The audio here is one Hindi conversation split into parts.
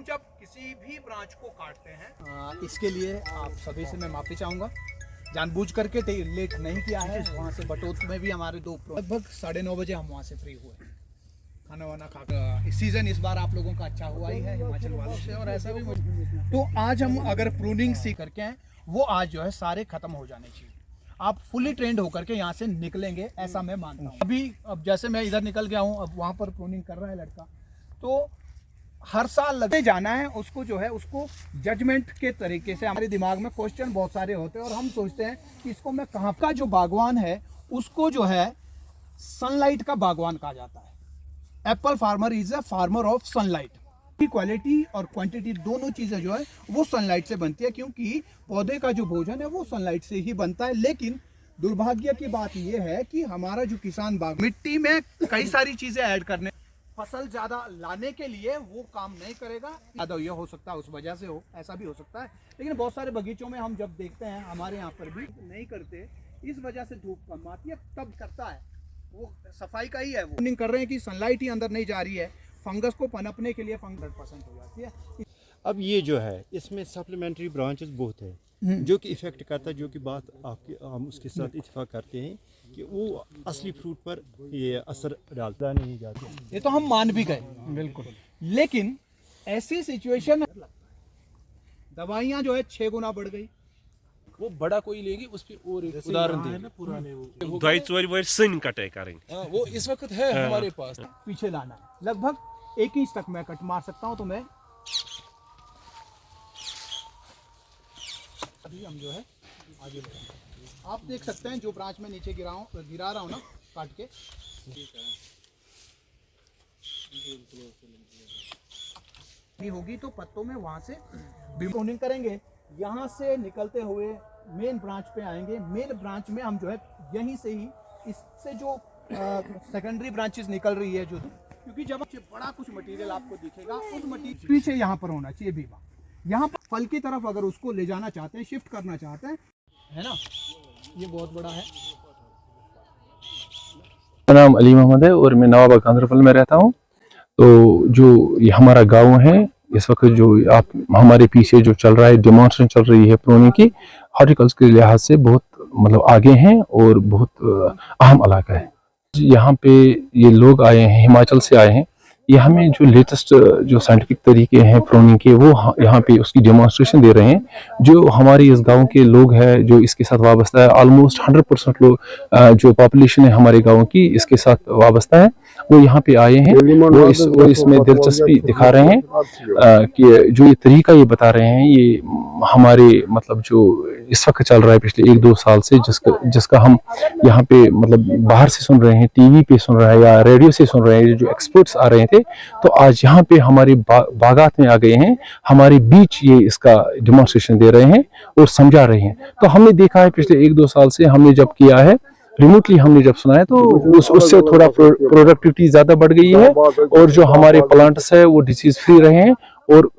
हम जब किसी भी ब्रांच को काटते हैं इसके लिए आप सभी से मैं माफ़ी चाहूँगा। जानबूझ करके लेट नहीं किया है। वहाँ से बटोत में भी हमारे दो लगभग 9:30 बजे हम वहाँ से फ्री हुए, खाना वाना खाकर। इस सीज़न इस बार आप लोगों का अच्छा हुआ ही है हिमाचल वालों से, और ऐसा भी तो आज हम अगर प्रूनिंग सी करके हैं वो आज जो है सारे ख़त्म हो जाने चाहिए। आप फुली ट्रेंड होकर के यहाँ से निकलेंगे ऐसा मैं मानता हूँ। अभी अब जैसे मैं इधर निकल गया हूँ, अब वहाँ पर प्रूनिंग कर रहा है लड़का, तो हर साल लगे जाना है उसको, जो है उसको जजमेंट के तरीके से। हमारे दिमाग में क्वेश्चन बहुत सारे होते हैं और हम सोचते हैं कि इसको मैं कहाँ का जो बागवान है उसको जो है सनलाइट का बागवान कहा जाता है। Apple farmer is a farmer of sunlight. की क्वालिटी और क्वांटिटी दोनों चीज़ें जो है वो सनलाइट से बनती है, क्योंकि पौधे का जो भोजन है वो सनलाइट से ही बनता है। लेकिन दुर्भाग्य की बात यह है कि हमारा जो किसान बाग मिट्टी में कई सारी चीज़ें ऐड करने, फसल ज़्यादा लाने के लिए वो काम नहीं करेगा। ज़्यादा ये हो सकता है उस वजह से हो, ऐसा भी हो सकता है। लेकिन बहुत सारे बगीचों में हम जब देखते हैं, हमारे यहाँ पर भी नहीं करते, इस वजह से धूप कम आती है तब करता है। वो सफाई का ही है, वो कर रहे हैं कि सनलाइट ही अंदर नहीं जा रही है, फंगस को पनपने के लिए 100% हो जाती है। अब ये जो है इसमें सप्लीमेंट्री ब्रांचेस बहुत है जो कि इफ़ेक्ट करता है, जो कि बात आपके हम उसके साथ इत्तेफाक करते हैं कि वो असली फ्रूट पर ये असर डालता नहीं जाता। ये तो हम मान भी गए बिल्कुल, लेकिन ऐसी सिचुएशन में दवाइयाँ जो है 6 गुना बढ़ गई। वो बड़ा कोई लेगी उस पे और एक उदाहरण दे पुराने वो दवाई चोरी वोरी सन कटाई करेंगे। वो इस वक्त है हमारे पास। पीछे लाना है लगभग 1 इंच तक मैं कट मार सकता हूँ, तो मैं अभी हम जो है आगे बढ़ेंगे। आप देख सकते हैं जो ब्रांच में नीचे गिरा रहा हूँ ना काट के, होगी तो पत्तों में वहां से प्रूनिंग करेंगे। यहाँ से निकलते हुए मेन ब्रांच पे आएंगे। मेन ब्रांच में हम जो है यहीं से ही इससे जो सेकेंडरी ब्रांचेस निकल रही है, जो क्योंकि जब बड़ा कुछ मटेरियल आपको दिखेगा उस मटेरियल पीछे यहाँ पर होना चाहिए बीमा। यहाँ पर फल की तरफ अगर उसको ले जाना चाहते हैं, शिफ्ट करना चाहते हैं, है ना, ये बहुत बड़ा है। मेरा नाम अली मोहम्मद है और मैं नवाबा गांधरबल में रहता हूँ। तो जो ये हमारा गांव है, इस वक्त जो आप हमारे पीछे जो चल रहा है, डेमोन्स्ट्रेशन चल रही है प्रूनिंग की, हॉर्टिकल्चर के लिहाज से बहुत मतलब आगे हैं और बहुत अहम इलाका है। यहाँ पे ये लोग आए हैं, हिमाचल से आए हैं। ये हमें जो लेटेस्ट जो साइंटिफिक तरीके हैं प्रूनिंग के, वो यहाँ पे उसकी डेमोन्स्ट्रेशन दे रहे हैं। जो हमारे इस गांव के लोग हैं जो इसके साथ वाबस्ता है, ऑलमोस्ट 100% लोग जो पॉपुलेशन है हमारे गांव की इसके साथ वाबस्ता है, वो यहाँ पे आए हैं। वो इसमें दिलचस्पी दिखा रहे हैं कि जो ये तरीका ये बता रहे हैं, ये हमारे मतलब जो इस वक्त चल रहा है पिछले 1-2 साल से, जिसका हम यहाँ पे मतलब बाहर से सुन रहे हैं, टीवी पे सुन रहे हैं या रेडियो से सुन रहे हैं, जो एक्सपर्ट्स आ रहे थे, तो आज यहाँ पे हमारे बागात में आ गए हैं, हमारे बीच ये इसका डेमोन्स्ट्रेशन दे रहे हैं और समझा रहे हैं। तो हमने देखा है पिछले 1-2 साल से हमने जब किया है, रिमोटली हमने जब सुना है, तो उससे थोड़ा प्रोडक्टिविटी ज़्यादा बढ़ गई है और जो हमारे प्लांट्स है वो डिसीज फ्री रहे हैं और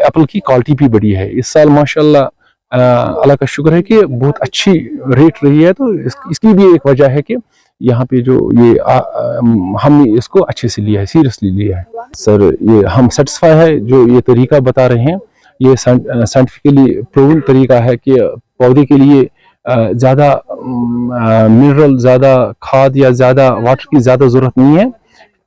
एप्पल की क्वालिटी भी बढ़ी है। इस साल माशाल्लाह अल्लाह का शुक्र है कि बहुत अच्छी रेट रही है। तो इसकी भी एक वजह है कि यहाँ पे जो ये हमने इसको अच्छे से लिया है, सीरियसली लिया है। सर ये हम सेटिस्फाई है जो ये तरीका बता रहे हैं, ये साइंटिफिकली प्रूवन तरीका है कि पौधे के लिए ज़्यादा मिनरल, ज़्यादा खाद या ज़्यादा वाटर की ज़्यादा ज़रूरत नहीं है।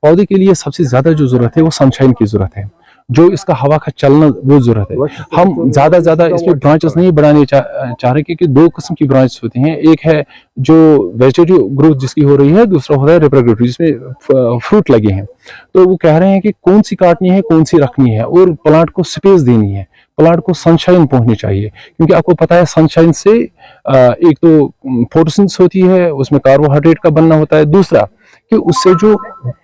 पौधे के लिए सबसे ज़्यादा जो ज़रूरत है वो सनशाइन की ज़रूरत है, जो इसका हवा का चलना वो ज़रूरत है। हम ज़्यादा इसमें ब्रांचेस नहीं बढ़ाने चाह रहे, क्योंकि 2 किस्म की ब्रांचेस होती हैं। एक है जो वेजिटेटिव ग्रोथ जिसकी हो रही है, दूसरा होता है रिप्रोडक्टिव जिसमें फ्रूट लगे हैं। तो वो कह रहे हैं कि कौन सी काटनी है, कौन सी रखनी है, और प्लांट को स्पेस देनी है, प्लांट को सनशाइन पहुंचनी चाहिए। क्योंकि आपको पता है सनशाइन से एक तो फोटोसिंथेसिस होती है, उसमें कार्बोहाइड्रेट का बनना होता है, दूसरा कि उससे जो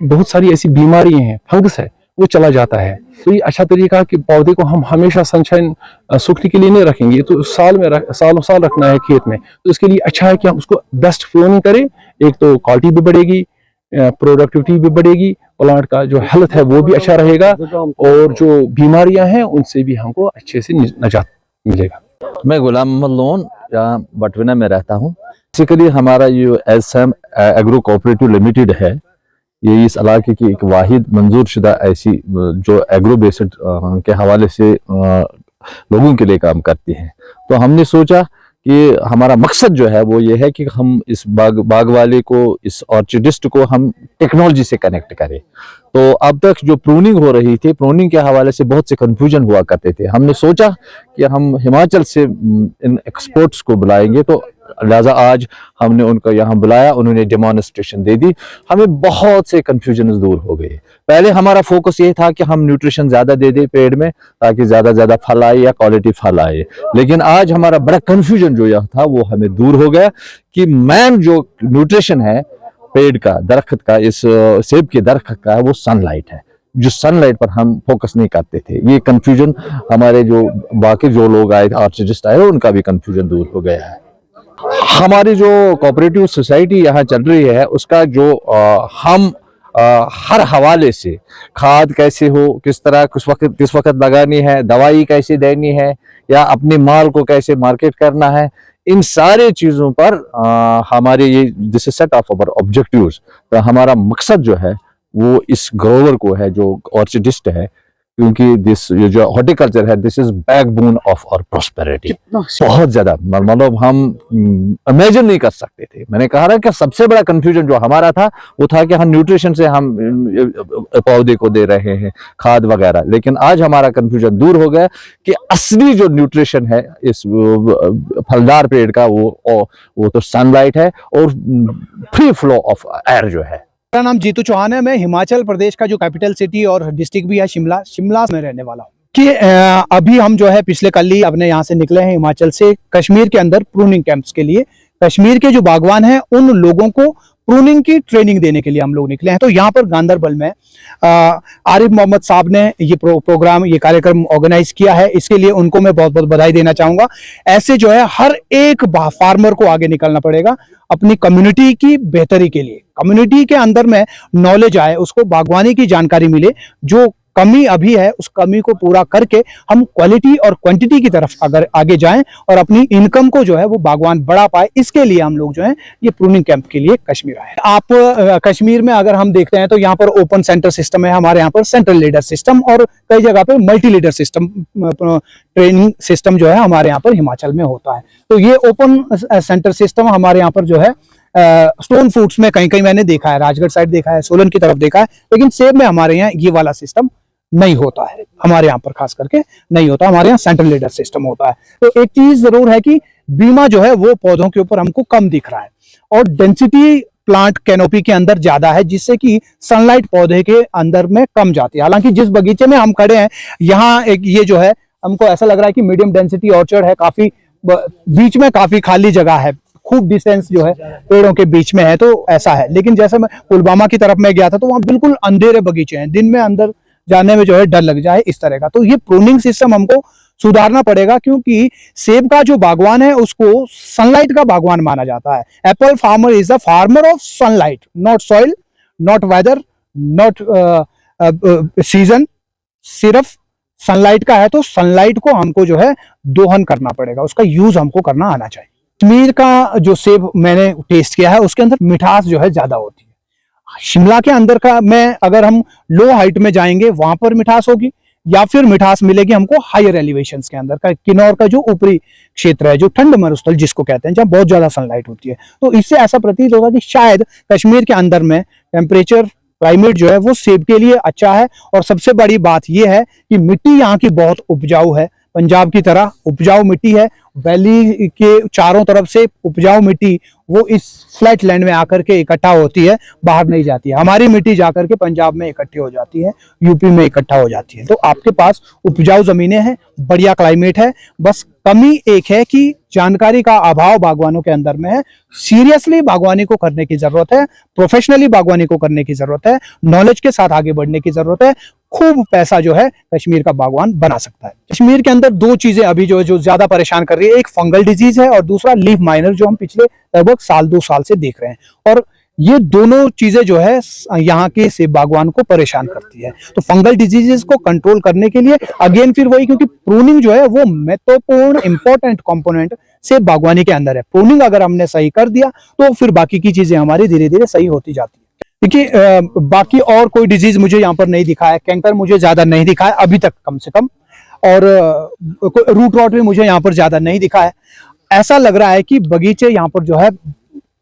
बहुत सारी ऐसी बीमारियां हैं, फंगस है, वो चला जाता है। तो ये अच्छा तरीका है कि पौधे को हम हमेशा सनशाइन सूखने के लिए नहीं रखेंगे, तो सालों साल रखना है खेत में। तो इसके लिए अच्छा है कि हम उसको बेस्ट प्रूनिंग करें। एक तो क्वालिटी भी बढ़ेगी, प्रोडक्टिविटी भी बढ़ेगी, प्लांट का जो हेल्थ है वो भी अच्छा रहेगा, और जो बीमारियां हैं उनसे भी हमको अच्छे से निजात मिलेगा। मैं गुलाम मोहम्मद लोन यहाँ बटविना में रहता हूँ। बेसिकली हमारा जो एसएम एग्रो कोऑपरेटिव लिमिटेड है, ये इस इलाके की एक वाहिद मंजूर शुदा ऐसी जो एग्रो बेस्ड के हवाले से लोगों के लिए काम करती है। तो हमने सोचा कि हमारा मकसद जो है वो ये है कि हम इस बाग वाले को, इस ऑर्चिडिस्ट को हम टेक्नोलॉजी से कनेक्ट करें। तो अब तक जो प्रूनिंग हो रही थी, प्रूनिंग के हवाले से बहुत से कंफ्यूजन हुआ करते थे। हमने सोचा कि हम हिमाचल से इन एक्सपर्ट्स को बुलाएंगे, तो लिहाजा आज हमने उनको यहाँ बुलाया, उन्होंने डेमोन्स्ट्रेशन दे दी, हमें बहुत से कंफ्यूजन दूर हो गए। पहले हमारा फोकस ये था कि हम न्यूट्रिशन ज्यादा दे दें पेड़ में ताकि ज्यादा फल आए या क्वालिटी फल आए, लेकिन आज हमारा बड़ा कंफ्यूजन जो यह था वो हमें दूर हो गया कि मेन जो न्यूट्रिशन है पेड़ का, दरख्त का, इस सेब के दरख्त का है, वो सनलाइट है। जो सनलाइट पर हम फोकस नहीं करते थे, ये कंफ्यूजन हमारे जो बाकी जो लोग आए, ऑर्चिडिस्ट आए, उनका भी कंफ्यूजन दूर हो गया है। हमारी जो कोऑपरेटिव सोसाइटी यहाँ चल रही है उसका जो हम हर हवाले से खाद कैसे हो, किस तरह किस वक्त लगानी है, दवाई कैसे देनी है, या अपने माल को कैसे मार्केट करना है, इन सारे चीज़ों पर हमारे ये this is set of our objectives. तो हमारा मकसद जो है वो इस ग्रोवर को है जो ऑर्चिडिस्ट है, क्योंकि ये जो हॉर्टिकल्चर है this is backbone of our prosperity. बहुत ज्यादा मतलब हम इमेजिन नहीं कर सकते थे। मैंने कहा ना कि सबसे बड़ा कंफ्यूजन जो हमारा था वो था कि हम न्यूट्रिशन से हम पौधे को दे रहे हैं खाद वगैरह, लेकिन आज हमारा कंफ्यूजन दूर हो गया कि असली जो न्यूट्रिशन है इस फलदार पेड़ का वो तो सनलाइट है और फ्री फ्लो ऑफ एयर जो है। मेरा नाम जीतू चौहान है। मैं हिमाचल प्रदेश का जो कैपिटल सिटी और डिस्ट्रिक्ट भी है शिमला में रहने वाला हूँ। कि अभी हम जो है पिछले कल ही अपने यहाँ से निकले हैं हिमाचल से कश्मीर के अंदर प्रूनिंग कैंप्स के लिए। कश्मीर के जो बागवान हैं उन लोगों को प्रूनिंग की ट्रेनिंग देने के लिए हम लोग निकले हैं। तो यहाँ पर गांदरबल में आरिफ मोहम्मद साहब ने ये प्रोग्राम, ये कार्यक्रम ऑर्गेनाइज किया है। इसके लिए उनको मैं बहुत बहुत बधाई देना चाहूँगा। ऐसे जो है हर एक फार्मर को आगे निकलना पड़ेगा अपनी कम्युनिटी की बेहतरी के लिए। कम्युनिटी के अंदर में नॉलेज आए, उसको बागवानी की जानकारी मिले, जो कमी अभी है उस कमी को पूरा करके हम क्वालिटी और क्वांटिटी की तरफ अगर आगे जाएं और अपनी इनकम को जो है वो बागवान बढ़ा पाए, इसके लिए हम लोग जो है ये प्रूनिंग कैंप के लिए कश्मीर आए। आप कश्मीर में अगर हम देखते हैं तो यहाँ पर ओपन सेंटर सिस्टम है, हमारे यहाँ पर सेंट्रल लीडर सिस्टम और कई जगह पर multi leader system training system जो है हमारे यहाँ पर हिमाचल में होता है। तो ये ओपन सेंटर सिस्टम हमारे यहाँ पर जो है स्टोन फ्रूट्स में कहीं कहीं मैंने देखा है, राजगढ़ साइड देखा है, सोलन की तरफ देखा है, लेकिन सेब में हमारे यहाँ ये वाला सिस्टम नहीं होता है। हमारे यहाँ पर खास करके नहीं होता, हमारे यहाँ सेंट्रल लीडर सिस्टम होता है। तो एक चीज जरूर है कि बीमा जो है वो पौधों के ऊपर हमको कम दिख रहा है और डेंसिटी प्लांट कैनोपी के अंदर ज्यादा है, जिससे कि सनलाइट पौधे के अंदर में कम जाती है। हालांकि जिस बगीचे में हम खड़े हैं यहाँ एक ये जो है हमको ऐसा लग रहा है कि मीडियम डेंसिटी ऑर्चर्ड है, काफी बीच में काफी खाली जगह है, खूब डिस्टेंस जो है पेड़ों के बीच में है, तो ऐसा है। लेकिन जैसे मैं पुलवामा की तरफ में गया था तो वहां बिल्कुल अंधेरे बगीचे हैं, दिन में अंदर जाने में जो है डर लग जाए इस तरह का। तो ये प्रूनिंग सिस्टम हमको सुधारना पड़ेगा, क्योंकि सेब का जो बागवान है उसको सनलाइट का बागवान माना जाता है। Apple farmer is the farmer of sunlight, not soil, not whether, not season, सिर्फ सनलाइट का है। तो सनलाइट को हमको जो है दोहन करना पड़ेगा, उसका यूज हमको करना आना चाहिए। कश्मीर का जो सेब मैंने टेस्ट किया है उसके अंदर मिठास जो है ज्यादा होती है। शिमला के अंदर का में अगर हम लो हाइट में जाएंगे वहां पर मिठास होगी, या फिर मिठास मिलेगी हमको हायर एलिवेशंस के अंदर का, किन्नौर का जो ऊपरी क्षेत्र है, जो ठंड मरुस्थल जिसको कहते हैं, जहाँ बहुत ज्यादा सनलाइट होती है। तो इससे ऐसा प्रतीत होगा कि शायद कश्मीर के अंदर में टेम्परेचर क्लाइमेट जो है वो सेब के लिए अच्छा है। और सबसे बड़ी बात यह है कि मिट्टी यहाँ की बहुत उपजाऊ है, पंजाब की तरह उपजाऊ मिट्टी है। वैली के चारों तरफ से उपजाऊ मिट्टी वो इस फ्लैट लैंड में आकर के इकट्ठा होती है, बाहर नहीं जाती है। हमारी मिट्टी जाकर के पंजाब में इकट्ठी हो जाती है, यूपी में इकट्ठा हो जाती है। तो आपके पास उपजाऊ जमीनें हैं, बढ़िया क्लाइमेट है, बस कमी एक है कि जानकारी का अभाव बागवानों के अंदर में है। सीरियसली बागवानी को करने की जरूरत है, प्रोफेशनली बागवानी को करने की जरूरत है, नॉलेज के साथ आगे बढ़ने की जरूरत है। खूब पैसा जो है कश्मीर का बागवान बना सकता है। कश्मीर के अंदर दो चीजें अभी जो ज्यादा परेशान कर रही है, एक फंगल डिजीज है और दूसरा लीफ माइनर, जो हम पिछले लगभग साल 2 साल से देख रहे हैं। और ये दोनों चीजें जो है यहाँ के सेब बागवान को परेशान करती है। तो फंगल डिजीजेस को कंट्रोल करने के लिए अगेन फिर वही, क्योंकि प्रूनिंग जो है वो महत्वपूर्ण इंपॉर्टेंट कंपोनेंट सेब बागवानी के अंदर है। प्रूनिंग अगर हमने सही कर दिया तो फिर बाकी की चीजें हमारी धीरे धीरे सही होती जाती है। देखिए बाकी और कोई डिजीज मुझे यहाँ पर नहीं दिखा है, कैंकर मुझे ज्यादा नहीं दिखा है अभी तक कम से कम, और रूट रॉट भी मुझे यहाँ पर ज्यादा नहीं दिखा है। ऐसा लग रहा है कि बगीचे यहाँ पर जो है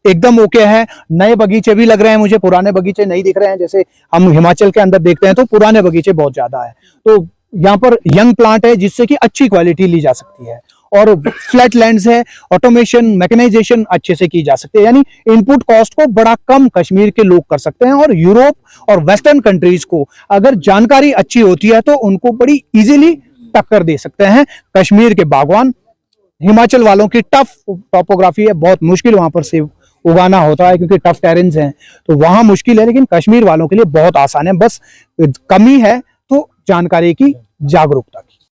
एकदम ओके हैं। नए बगीचे भी लग रहे हैं मुझे, पुराने बगीचे नहीं दिख रहे हैं। जैसे हम हिमाचल के अंदर देखते हैं तो पुराने बगीचे बहुत ज्यादा है, तो यहाँ पर यंग प्लांट है जिससे कि अच्छी क्वालिटी ली जा सकती है, और फ्लैट लैंड्स है, ऑटोमेशन मैकेनाइजेशन अच्छे से की जा सकती है, यानी इनपुट कॉस्ट को बड़ा कम कश्मीर के लोग कर सकते हैं। और यूरोप और वेस्टर्न कंट्रीज को अगर जानकारी अच्छी होती है तो उनको बड़ी इजीली टक्कर दे सकते हैं कश्मीर के बागवान। हिमाचल वालों की टफ टॉपोग्राफी है, बहुत मुश्किल वहां पर सेब उगाना होता है क्योंकि टफ टेरेन्स हैं, तो वहां मुश्किल है, लेकिन कश्मीर वालों के लिए बहुत आसान है। बस कमी है तो जानकारी की, जागरूकता की।